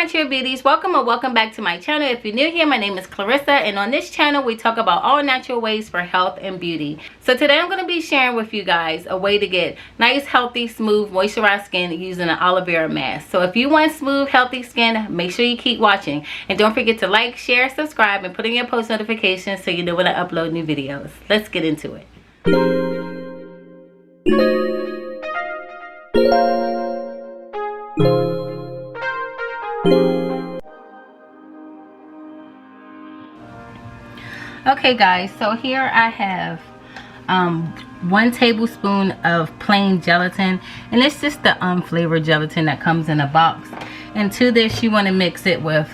natural beauties, welcome or welcome back to my channel. If you're new here, my name is Clarissa, and on this channel we talk about all natural ways for health and beauty. So today I'm going to be sharing with you guys a way to get nice, healthy, smooth, moisturized skin using an aloe vera mask. So if you want smooth, healthy skin, make sure you keep watching, and don't forget to like, share, subscribe, and put in your post notifications so you know when I upload new videos. Let's get into it. Okay guys, so here I have 1 tablespoon of plain gelatin, and it's just the unflavored gelatin that comes in a box. And to this you want to mix it with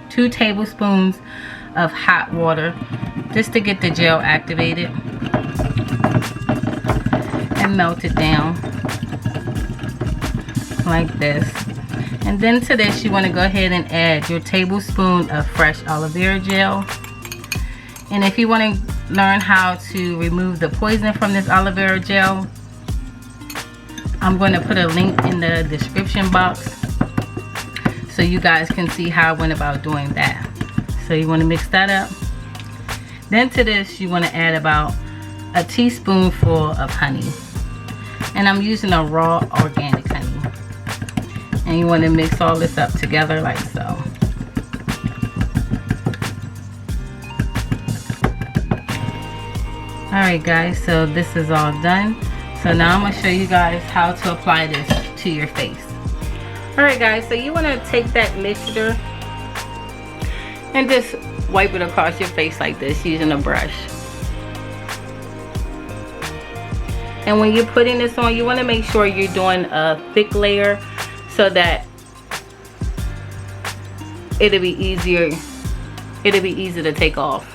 2 tablespoons of hot water just to get the gel activated and melt it down like this. And then to this you want to go ahead and add your tablespoon of fresh aloe vera gel. And if you want to learn how to remove the poison from this aloe vera gel, I'm going to put a link in the description box so you guys can see how I went about doing that. So you want to mix that up. Then to this you want to add about a teaspoonful of honey. And I'm using a raw organic honey. And you want to mix all this up together like so. Alright guys, so this is all done. So now I'm going to show you guys how to apply this to your face. Alright guys, so you want to take that mixture and just wipe it across your face like this using a brush. And when you're putting this on, you want to make sure you're doing a thick layer so that it'll be easy to take off.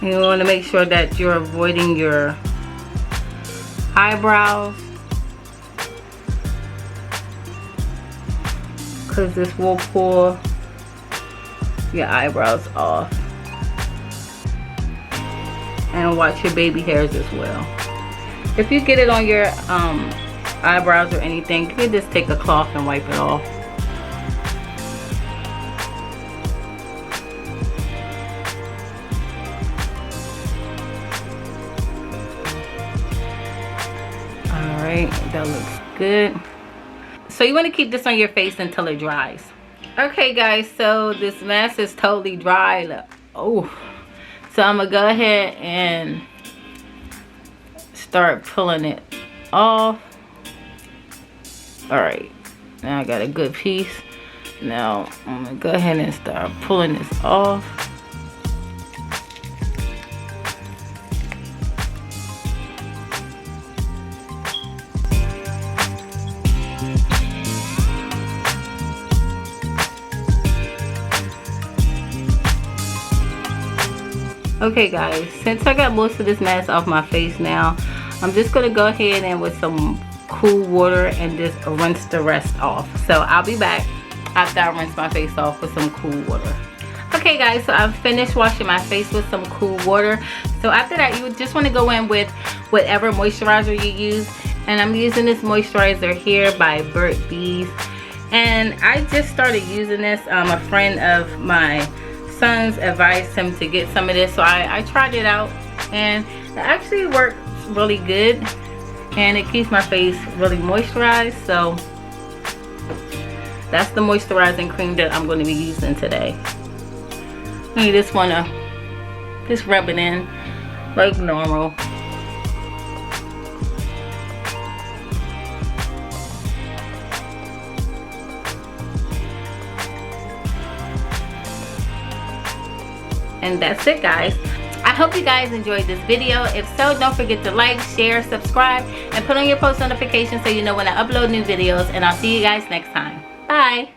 You want to make sure that you're avoiding your eyebrows, because this will pull your eyebrows off. And watch your baby hairs as well. If you get it on your eyebrows or anything, you can just take a cloth and wipe it off. Alright, that looks good. So you want to keep this on your face until it dries. Okay guys, so this mask is totally dry. Look. Oh, so I'm gonna go ahead and start pulling it off. Alright, now I got a good piece. Now I'm gonna go ahead and start pulling this off. Okay guys, since I got most of this mask off my face now, I'm just going to go ahead and with some cool water and just rinse the rest off. So I'll be back after I rinse my face off with some cool water. Okay guys, so I've finished washing my face with some cool water. So after that, you just want to go in with whatever moisturizer you use. And I'm using this moisturizer here by Burt's Bees. And I just started using this. A friend of my son's advised him to get some of this, so I tried it out, and it actually works really good, and it keeps my face really moisturized. So that's the moisturizing cream that I'm going to be using today. You just want to just rub it in like normal. And that's it guys. I hope you guys enjoyed this video. If so, don't forget to like, share, subscribe, and put on your post notifications so you know when I upload new videos. And I'll see you guys next time. Bye.